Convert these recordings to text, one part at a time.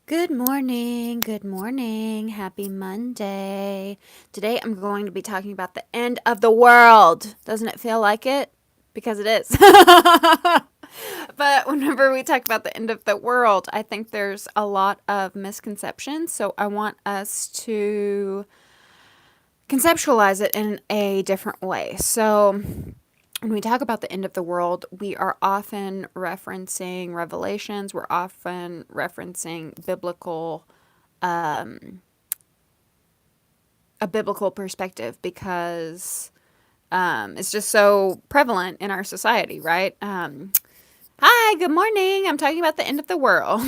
Good morning. Good morning. Happy Monday. Today I'm going to be talking about the end of the world. Doesn't it feel like it? Because it is. But whenever we talk about the end of the world, I think there's a lot of misconceptions. So I want us to conceptualize it in a different way. So when we talk about the end of the world, we are often referencing revelations, we're often referencing a biblical perspective because it's just so prevalent in our society, right? Hi, good morning. I'm talking about the end of the world.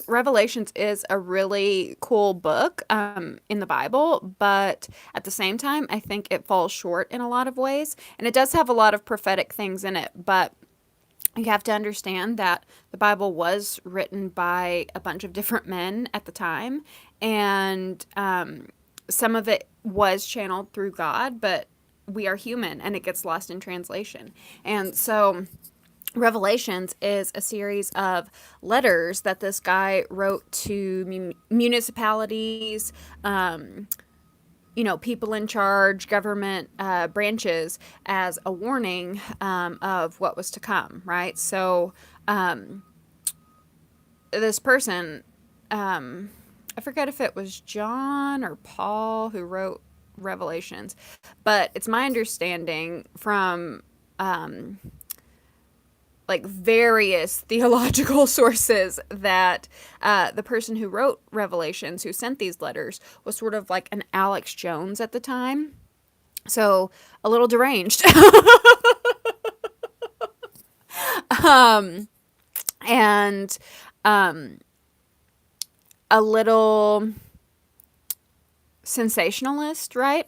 Revelations is a really cool book in the Bible, but at the same time, I think it falls short in a lot of ways. And it does have a lot of prophetic things in it, but you have to understand that the Bible was written by a bunch of different men at the time, and some of it was channeled through God, but we are human and it gets lost in translation. And so Revelations is a series of letters that this guy wrote to municipalities, people in charge, government branches, as a warning of what was to come, right? So, this person, I forget if it was John or Paul who wrote Revelations, but it's my understanding from like various theological sources that the person who wrote Revelations, who sent these letters, was sort of like an Alex Jones at the time. So a little deranged. And a little sensationalist, right?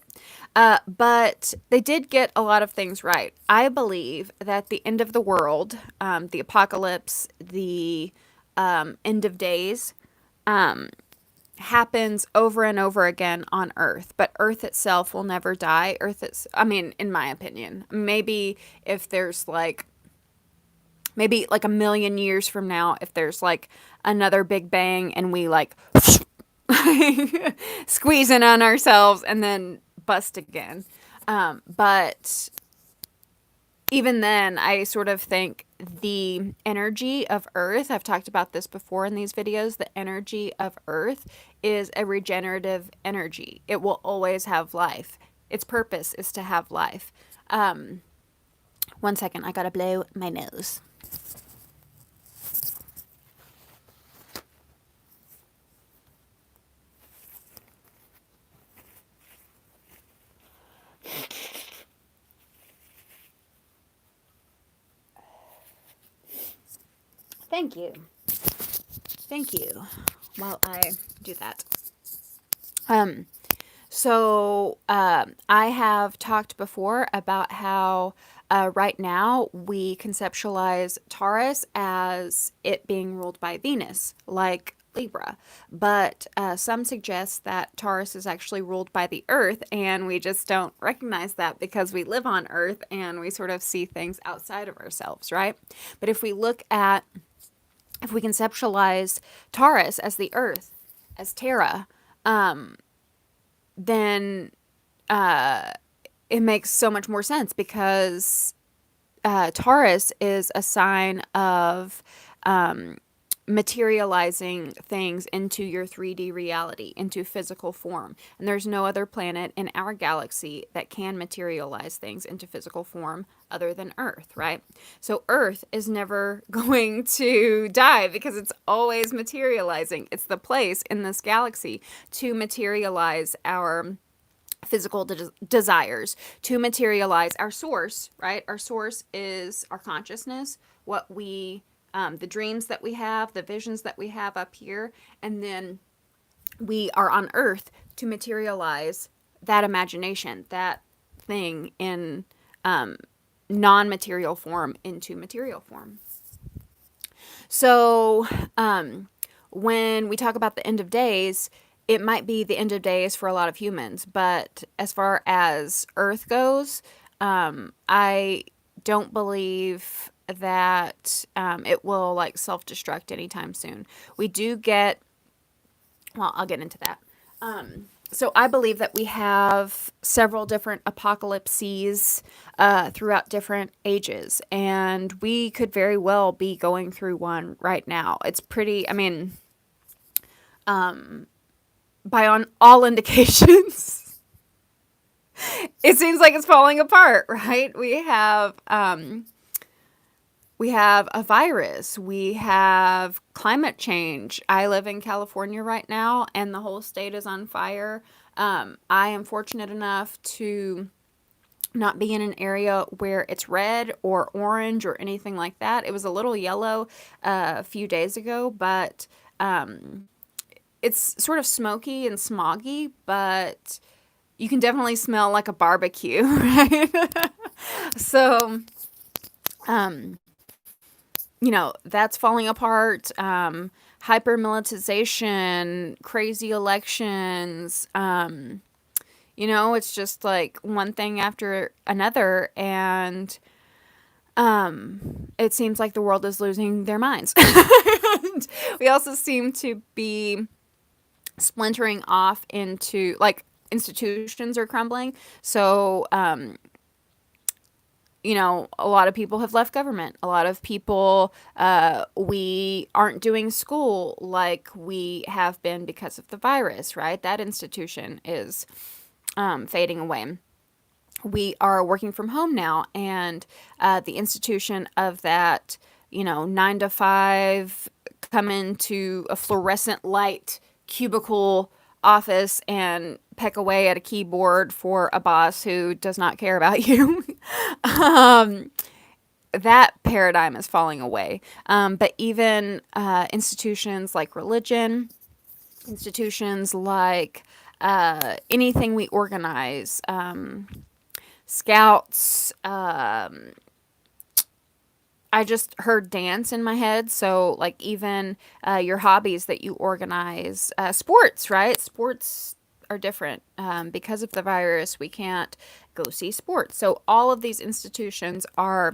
But they did get a lot of things right. I believe that the end of the world, the apocalypse, the end of days, happens over and over again on Earth, but Earth itself will never die. In my opinion, if there's maybe like a million years from now, if there's like another Big Bang and we like squeeze in on ourselves and then bust again. But even then, I sort of think the energy of Earth, I've talked about this before in these videos, the energy of Earth is a regenerative energy. It will always have life. Its purpose is to have life. One second, I gotta blow my nose. Thank you. Thank you. While I do that. Um, I have talked before about how right now we conceptualize Taurus as it being ruled by Venus, like Libra. But some suggest that Taurus is actually ruled by the Earth, and we just don't recognize that because we live on Earth and we sort of see things outside of ourselves, right? But if we conceptualize Taurus as the Earth, as Terra, then it makes so much more sense because Taurus is a sign of materializing things into your 3D reality, into physical form. And there's no other planet in our galaxy that can materialize things into physical form other than Earth, right? So Earth is never going to die because it's always materializing. It's the place in this galaxy to materialize our physical desires, to materialize our source, right? Our source is our consciousness, the dreams that we have, the visions that we have up here, and then we are on Earth to materialize that imagination, that thing in non-material form into material form. So, when we talk about the end of days, it might be the end of days for a lot of humans, but as far as Earth goes, I don't believe that it will like self-destruct anytime soon. We do get, well, I'll get into that. So I believe that we have several different apocalypses throughout different ages, and we could very well be going through one right now. It's pretty, I mean, by on all indications, it seems like it's falling apart, right? We have a virus. We have climate change. I live in California right now, and the whole state is on fire. I am fortunate enough to not be in an area where it's red or orange or anything like that. It was a little yellow a few days ago, but it's sort of smoky and smoggy, but you can definitely smell like a barbecue, right? So, that's falling apart. Hyper militarization, crazy elections. It's just like one thing after another, and it seems like the world is losing their minds. And we also seem to be splintering off into like institutions are crumbling. So, a lot of people have left government. A lot of people, we aren't doing school like we have been because of the virus, right? That institution is fading away. We are working from home now, and the institution of that, 9 to 5, come into a fluorescent light cubicle office and peck away at a keyboard for a boss who does not care about you. um, that paradigm is falling away. But even institutions like religion, institutions like anything we organize, scouts, I just heard dance in my head. So, like, even your hobbies that you organize, sports, right? Sports are different. Because of the virus, we can't go see sports. So, all of these institutions are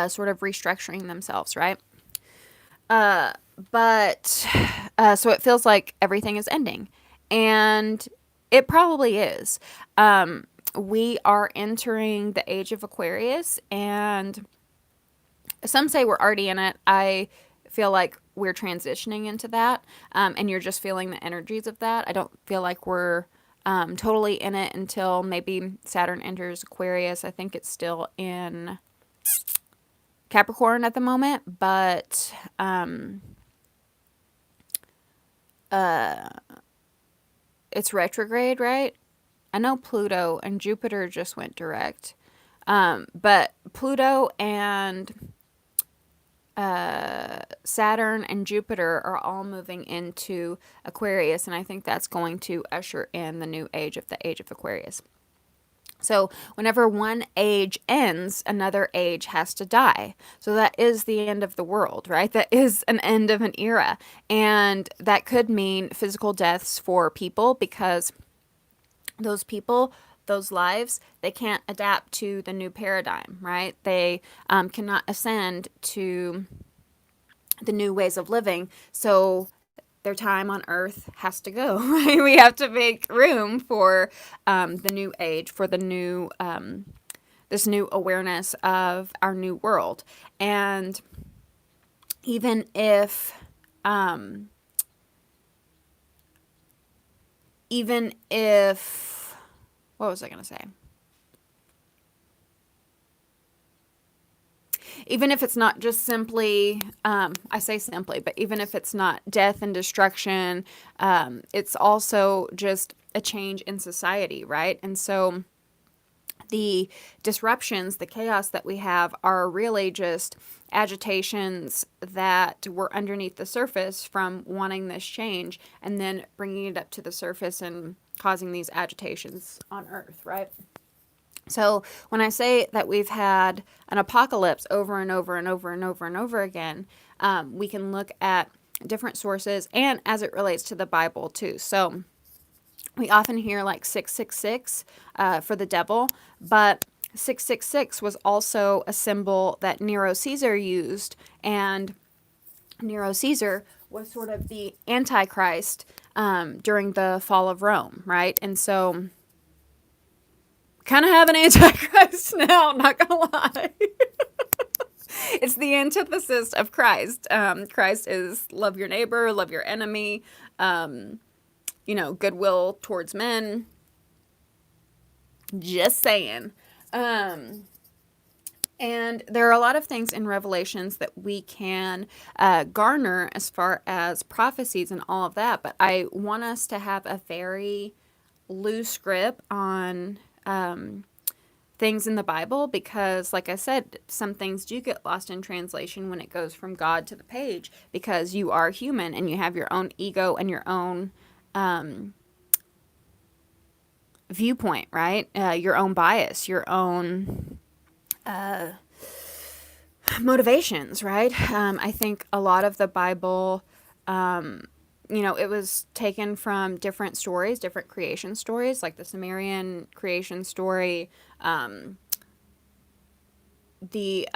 sort of restructuring themselves, right? But so it feels like everything is ending. And it probably is. We are entering the age of Aquarius, and some say we're already in it. I feel like we're transitioning into that, and you're just feeling the energies of that. I don't feel like we're totally in it until maybe Saturn enters Aquarius. I think it's still in Capricorn at the moment, but it's retrograde, right? I know Pluto and Jupiter just went direct, but Pluto and Saturn and Jupiter are all moving into Aquarius, and I think that's going to usher in the new age of the age of Aquarius. So whenever one age ends, another age has to die. So that is the end of the world, right? That is an end of an era. And that could mean physical deaths for people, because those people, those lives, they can't adapt to the new paradigm, right? They cannot ascend to the new ways of living. So their time on earth has to go, right? We have to make room for the new age, for the new, this new awareness of our new world. And even if, what was I going to say? Even if it's not just simply, I say simply, but even if it's not death and destruction, it's also just a change in society, right? And so the disruptions, the chaos that we have are really just agitations that were underneath the surface from wanting this change, and then bringing it up to the surface and causing these agitations on Earth, right? So when I say that we've had an apocalypse over and over and over and over and over again, we can look at different sources and as it relates to the Bible too. So we often hear like 666 for the devil, but 666 was also a symbol that Nero Caesar used, and Nero Caesar was sort of the Antichrist during the fall of Rome, right? And so, kind of have an Antichrist now, not gonna lie. It's the antithesis of Christ. Christ is love your neighbor, love your enemy, goodwill towards men. Just saying. Um, And there are a lot of things in Revelations that we can garner as far as prophecies and all of that. But I want us to have a very loose grip on things in the Bible because, like I said, some things do get lost in translation when it goes from God to the page because you are human and you have your own ego and your own viewpoint, right? Your own bias, your own motivations, right? I think a lot of the Bible, it was taken from different stories, different creation stories, like the Sumerian creation story, the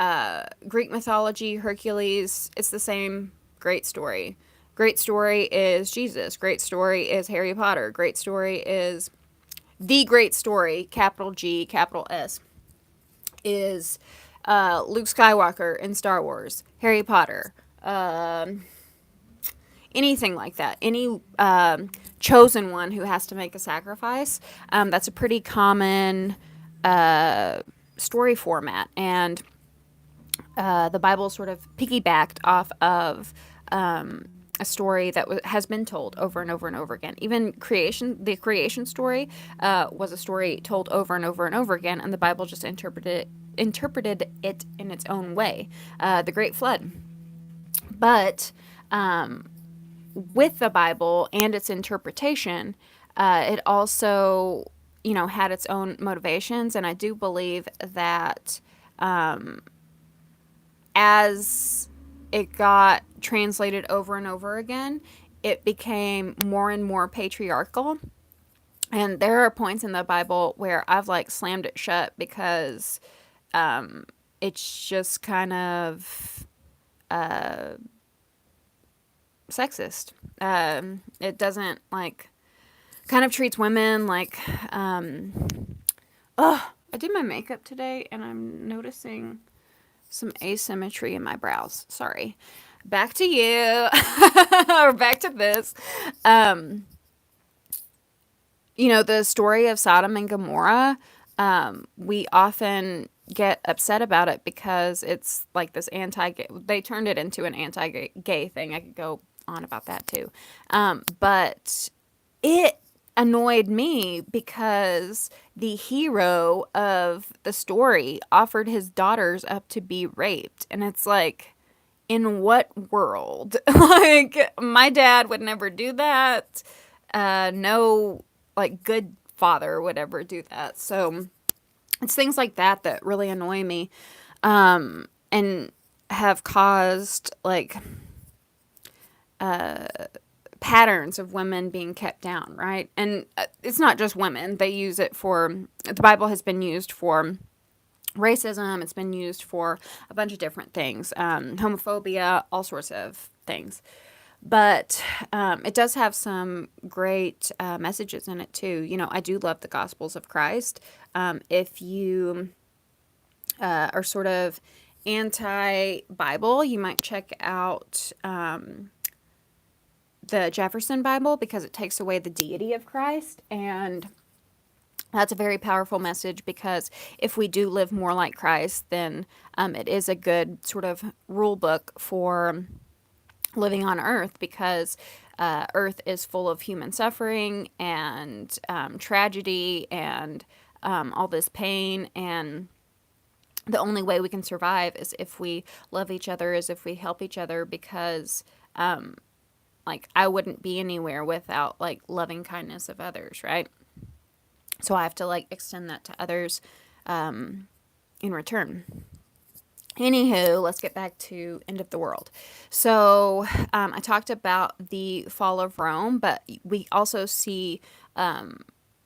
Greek mythology, Hercules. It's the same great story. Great story is Jesus. Great story is Harry Potter. Great story is the great story, capital G, capital S, is Luke Skywalker in Star Wars, Harry Potter, anything like that. Any chosen one who has to make a sacrifice. That's a pretty common story format, and the Bible sort of piggybacked off of a story that has been told over and over and over again. Even the creation story was a story told over and over and over again, and the Bible just interpreted it in its own way. The Great Flood. But with the Bible and its interpretation, it also, had its own motivations, and I do believe that as it got translated over and over again, it became more and more patriarchal. And there are points in the Bible where I've like slammed it shut because it's just kind of sexist. It doesn't kind of treats women like, I did my makeup today and I'm noticing some asymmetry in my brows. Sorry. Back to you. Or back to this. The story of Sodom and Gomorrah, we often get upset about it because it's like this anti-gay, they turned it into an anti-gay thing. I could go on about that too. But it annoyed me because the hero of the story offered his daughters up to be raped. And it's like, in what world? Like, my dad would never do that. No, good father would ever do that. So it's things like that that really annoy me, and have caused, patterns of women being kept down, right? And it's not just women. They use it the Bible has been used for racism. It's been used for a bunch of different things, homophobia, all sorts of things. But it does have some great messages in it too. I do love the Gospels of Christ. If you are sort of anti-Bible, you might check out the Jefferson Bible because it takes away the deity of Christ, and that's a very powerful message because if we do live more like Christ, then it is a good sort of rule book for living on earth, because earth is full of human suffering and tragedy and all this pain, and the only way we can survive is if we love each other, is if we help each other, because I wouldn't be anywhere without loving kindness of others, right? So I have to extend that to others in return. Anywho, let's get back to end of the world. So I talked about the fall of Rome, but we also see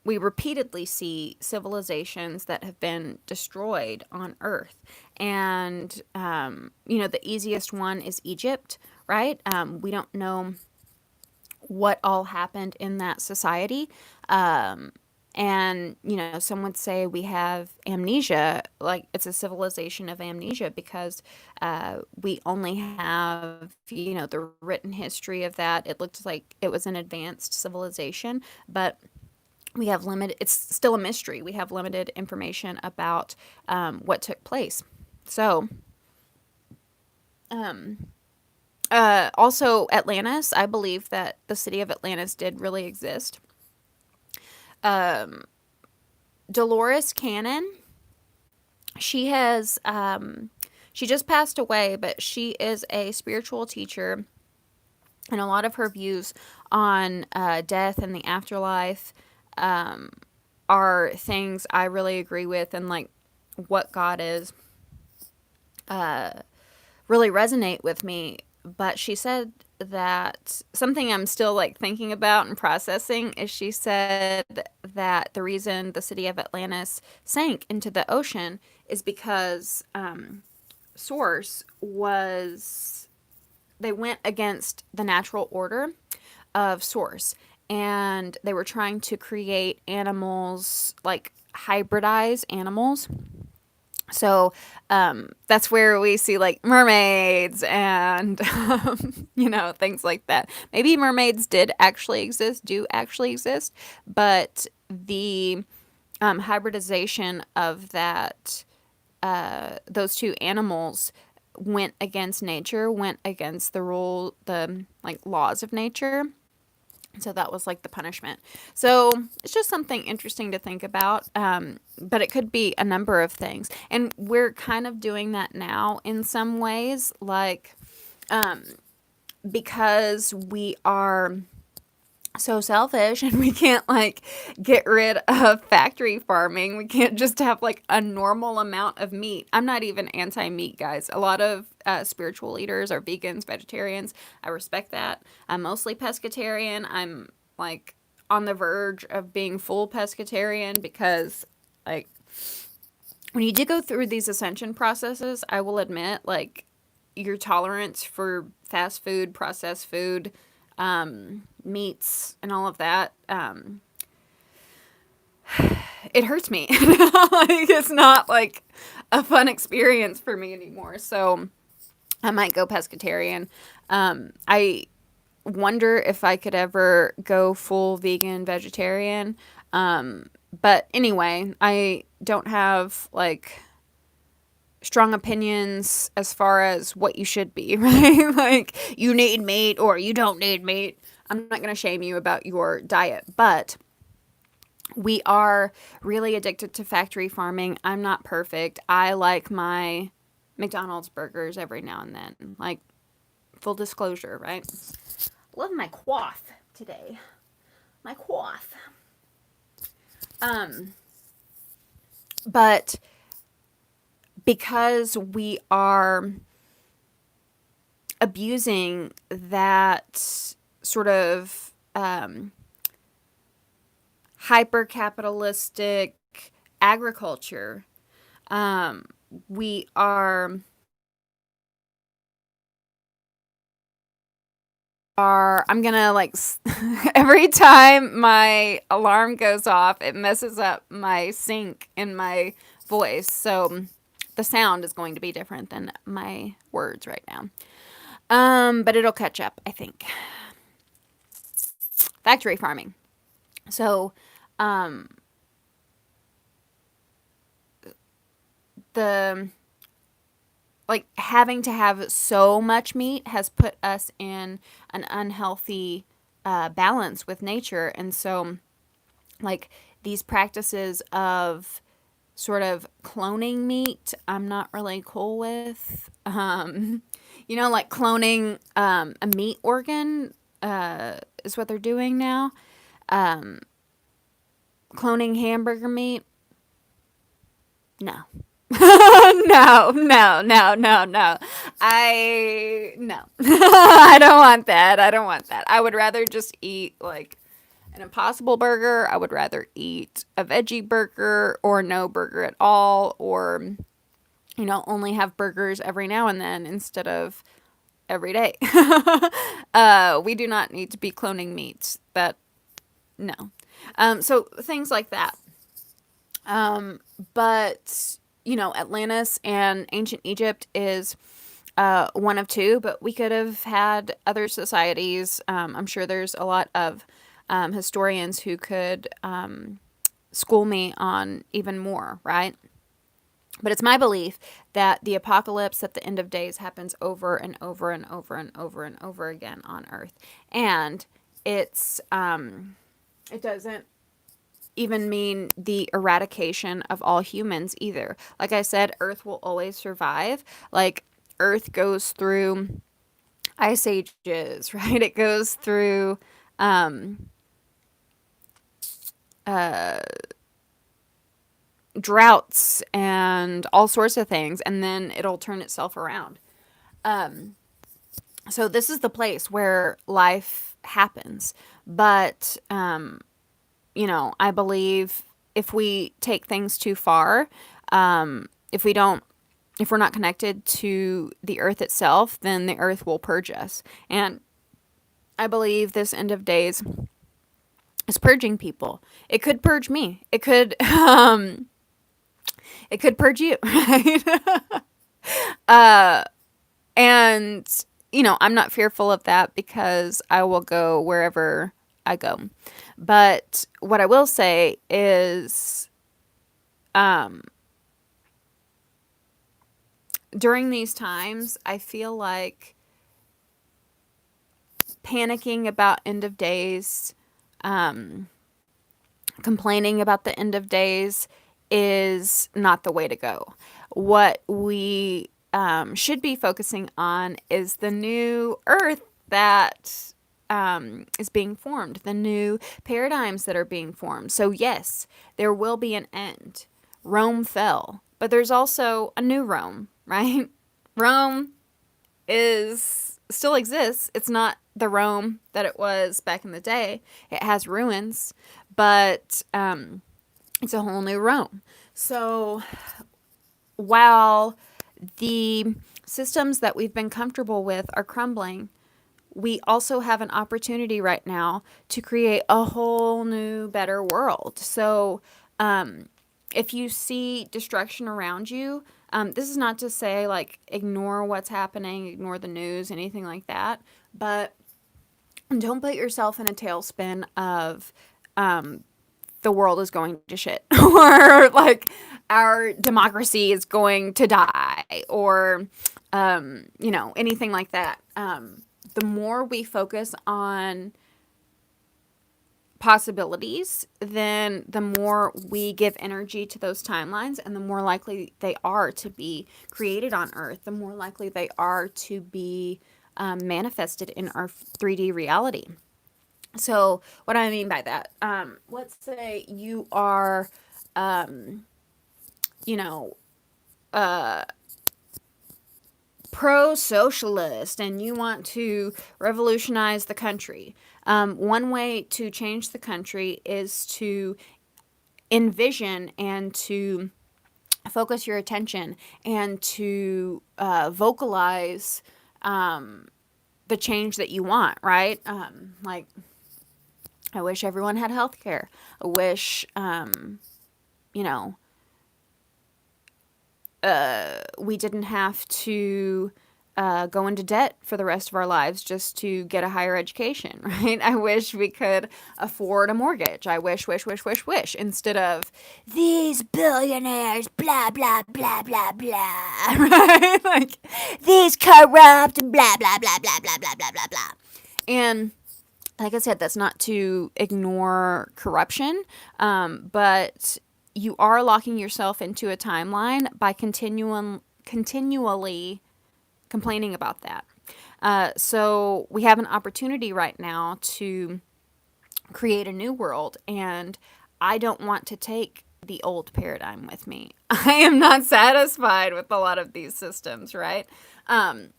we repeatedly see civilizations that have been destroyed on Earth. And, the easiest one is Egypt, right? We don't know what all happened in that society. And, some would say we have amnesia, like it's a civilization of amnesia because we only have, the written history of that. It looked like it was an advanced civilization, but we have limited, it's still a mystery. We have limited information about what took place. So, also Atlantis, I believe that the city of Atlantis did really exist. Dolores Cannon, she has, she just passed away, but she is a spiritual teacher, and a lot of her views on death and the afterlife are things I really agree with, and like what God is really resonate with me. But she said that something I'm still like thinking about and processing is she said that the reason the city of Atlantis sank into the ocean is because Source was, they went against the natural order of Source, and they were trying to create animals, like hybridize animals. So that's where we see like mermaids and, things like that. Maybe mermaids do actually exist, but the hybridization of those two animals went against nature, went against the like laws of nature. So that was like the punishment. So it's just something interesting to think about. But it could be a number of things. And we're kind of doing that now in some ways, like because we are so selfish and we can't like get rid of factory farming. We can't just have like a normal amount of meat. I'm not even anti-meat, guys. A lot of spiritual leaders are vegans, vegetarians. I respect that. I'm mostly pescatarian. I'm like on the verge of being full pescatarian because like when you did go through these ascension processes, I will admit like your tolerance for fast food, processed food, meats and all of that, it hurts me. Like it's not like a fun experience for me anymore. So I might go pescatarian. I wonder if I could ever go full vegan, vegetarian. But anyway, I don't have like strong opinions as far as what you should be, right? Like you need meat or you don't need meat. I'm not going to shame you about your diet, but we are really addicted to factory farming. I'm not perfect. I like my McDonald's burgers every now and then. Like full disclosure, right? Love my quaff today. My quaff. But because we are abusing that sort of hyper capitalistic agriculture, we are I'm gonna like every time my alarm goes off, it messes up my sync in my voice. So the sound is going to be different than my words right now. But it'll catch up, I think. Factory farming. So, the like having to have so much meat has put us in an unhealthy balance with nature, and so like these practices of sort of cloning meat, I'm not really cool with. Like cloning a meat organ is what they're doing now. Cloning hamburger meat, no. No, no, no, no, no. No. I don't want that. I don't want that. I would rather just eat like an Impossible Burger. I would rather eat a veggie burger or no burger at all, or, only have burgers every now and then instead of every day. We do not need to be cloning meats. No. So things like that. But, Atlantis and ancient Egypt is one of two, but we could have had other societies. I'm sure there's a lot of historians who could school me on even more, right? But it's my belief that the apocalypse at the end of days happens over and over and over and over and over again on Earth. And it doesn't even mean the eradication of all humans either. Like I said, Earth will always survive. Like, Earth goes through ice ages, right? It goes through droughts and all sorts of things, and then it'll turn itself around. So this is the place where life happens. But I believe if we take things too far, if we're not connected to the earth itself, then the earth will purge us. And I believe this end of days is purging people. It could purge me. It could purge you, right? And I'm not fearful of that because I will go wherever I go. But what I will say is, during these times, I feel like panicking about end of days, complaining about the end of days is not the way to go. What we should be focusing on is the new earth that is being formed, the new paradigms that are being formed. So yes, there will be an end. Rome fell, but there's also a new Rome, right? Rome still exists. It's not the Rome that it was back in the day. It has ruins, but it's a whole new Rome. So while the systems that we've been comfortable with are crumbling, we also have an opportunity right now to create a whole new, better world. So if you see destruction around you, this is not to say, like, ignore what's happening, ignore the news, anything like that, but don't put yourself in a tailspin of the world is going to shit, or like our democracy is going to die, or anything like that. The more we focus on possibilities, then the more we give energy to those timelines, and the more likely they are to be created on Earth, the more likely they are to be manifested in our 3D reality. So what I mean by that, let's say you are, you know, pro-socialist and you want to revolutionize the country. One way to change the country is to envision and to focus your attention and to vocalize the change that you want, right? Like, I wish everyone had health care. I wish, we didn't have to go into debt for the rest of our lives just to get a higher education, right? I wish we could afford a mortgage. I wish, instead of these billionaires, blah, blah, blah, blah, blah, right? Like, these corrupt, blah, blah, blah, blah, blah, blah, blah, blah, blah. And like I said, that's not to ignore corruption, but you are locking yourself into a timeline by continually complaining about that. So we have an opportunity right now to create a new world, and I don't want to take the old paradigm with me. I am not satisfied with a lot of these systems, right? And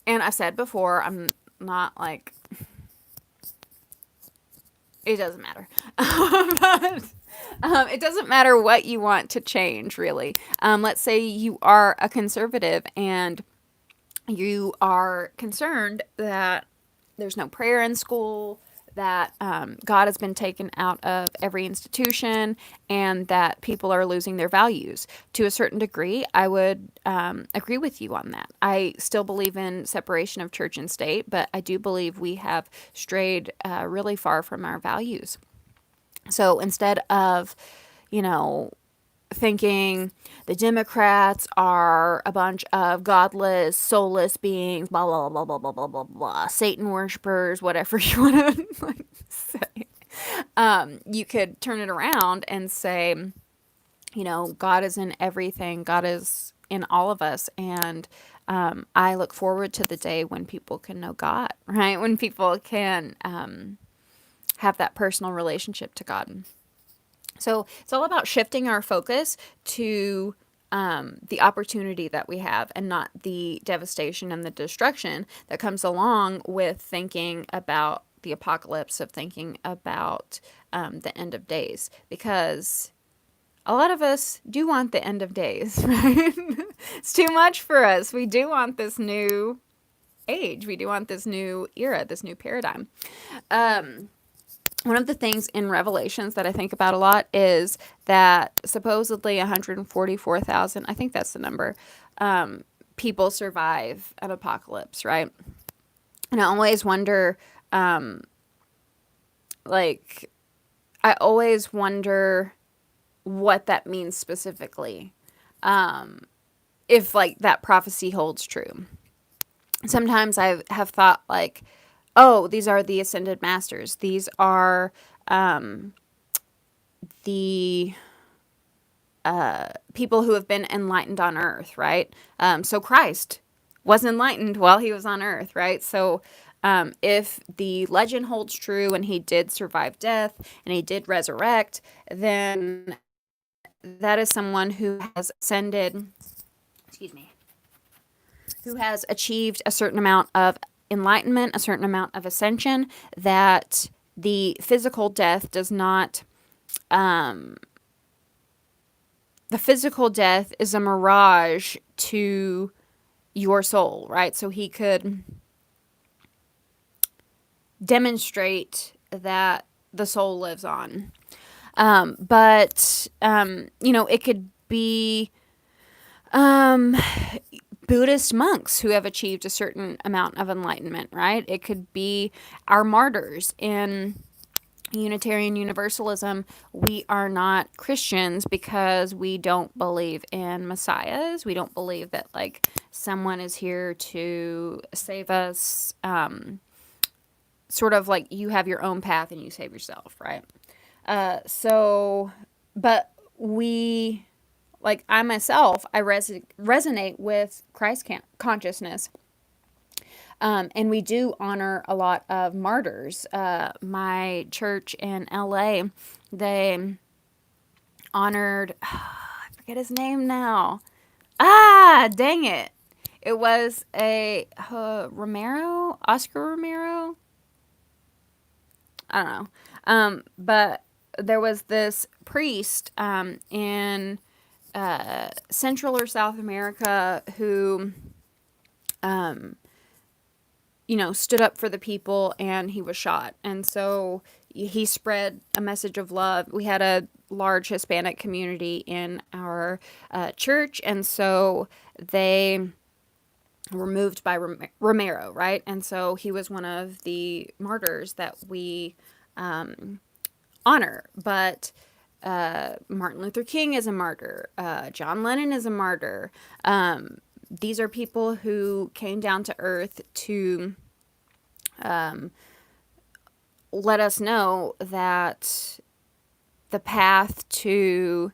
I said before, I'm not like It doesn't matter. But, it doesn't matter what you want to change, really. Let's say you are a conservative and you are concerned that there's no prayer in school, that God has been taken out of every institution, and that people are losing their values. To a certain degree, I would agree with you on that. I still believe in separation of church and state, but I do believe we have strayed really far from our values. So instead of, you know, thinking the Democrats are a bunch of godless, soulless beings, blah blah blah blah blah blah blah blah, Satan worshippers, whatever you want to like say. You could turn it around and say, you know, God is in everything. God is in all of us, and I look forward to the day when people can know God, right? When people can have that personal relationship to God. So it's all about shifting our focus to the opportunity that we have and not the devastation and the destruction that comes along with thinking about the apocalypse, of thinking about the end of days. Because a lot of us do want the end of days, right? It's too much for us. We do want this new age. We do want this new era, this new paradigm. One of the things in Revelations that I think about a lot is that supposedly 144,000, I think that's the number, people survive an apocalypse, right? And I always wonder, like, I always wonder what that means specifically, if, like, that prophecy holds true. Sometimes I have thought, like, oh, these are the ascended masters. These are the people who have been enlightened on earth, right? So Christ was enlightened while he was on earth, right? So if the legend holds true and he did survive death and he did resurrect, then that is someone who has ascended, excuse me, who has achieved a certain amount of enlightenment, a certain amount of ascension, that the physical death does not, the physical death is a mirage to your soul, right? So he could demonstrate that the soul lives on. But you know, it could be Buddhist monks who have achieved a certain amount of enlightenment, right? It could be our martyrs. In Unitarian Universalism, we are not Christians because we don't believe in messiahs. We don't believe that, like, someone is here to save us. Sort of like you have your own path and you save yourself, right? But we, like, I myself, I resonate with Christ consciousness. And we do honor a lot of martyrs. My church in LA, they honored, I forget his name now. Dang it. It was Oscar Romero. I don't know. But there was this priest in Central or South America who, stood up for the people, and he was shot. And so he spread a message of love. We had a large Hispanic community in our church, and so they were moved by Romero, right? And so he was one of the martyrs that we honor. But Martin Luther King is a martyr. John Lennon is a martyr. These are people who came down to earth to let us know that the path to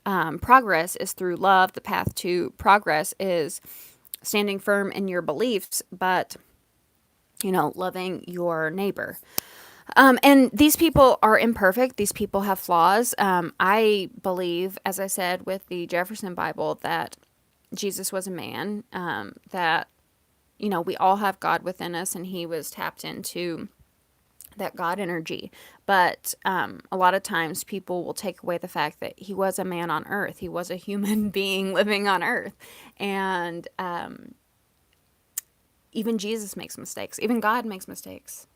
progress is through love. The path to progress is standing firm in your beliefs, but, loving your neighbor. And these people are imperfect. These people have flaws. I believe, as I said, with the Jefferson Bible, that Jesus was a man, that, we all have God within us, and he was tapped into that God energy. But a lot of times people will take away the fact that he was a man on earth. He was a human being living on earth. And even Jesus makes mistakes. Even God makes mistakes.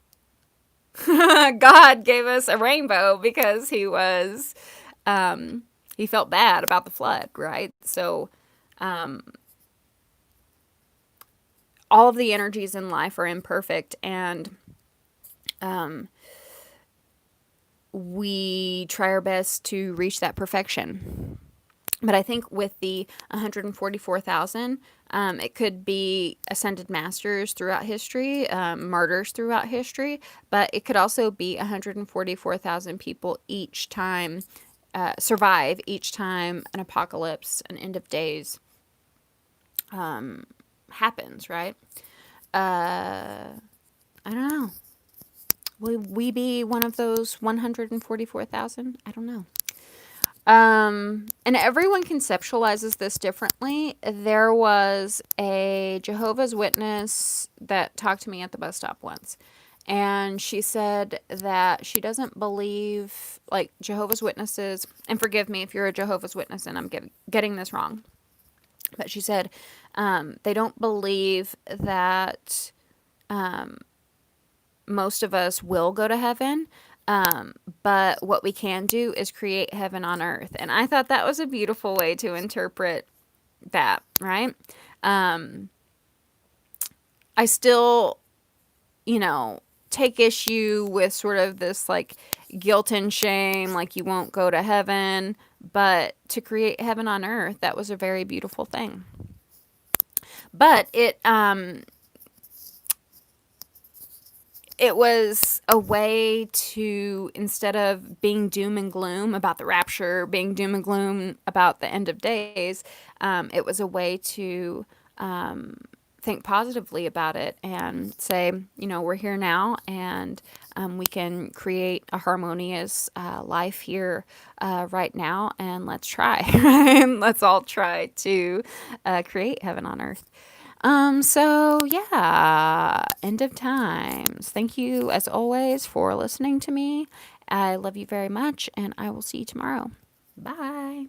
God gave us a rainbow because he felt bad about the flood, right? So all of the energies in life are imperfect, and we try our best to reach that perfection. But I think with the 144,000, it could be ascended masters throughout history, martyrs throughout history, but it could also be 144,000 people each time survive each time an apocalypse, an end of days happens, right? I don't know. Will we be one of those 144,000? I don't know. And everyone conceptualizes this differently. There was a Jehovah's Witness that talked to me at the bus stop once. And she said that she doesn't believe, like, Jehovah's Witnesses, and forgive me if you're a Jehovah's Witness and I'm getting this wrong, but she said they don't believe that most of us will go to heaven. But what we can do is create heaven on earth. And I thought that was a beautiful way to interpret that, right? I still, take issue with sort of this like guilt and shame, like you won't go to heaven. But to create heaven on earth, that was a very beautiful thing. But it was a way to, instead of being doom and gloom about the rapture, being doom and gloom about the end of days, it was a way to think positively about it and say, we're here now, and we can create a harmonious life here right now, and let's try. Let's all try to create heaven on earth. So yeah, end of times. Thank you as always for listening to me. I love you very much, and I will see you tomorrow. Bye.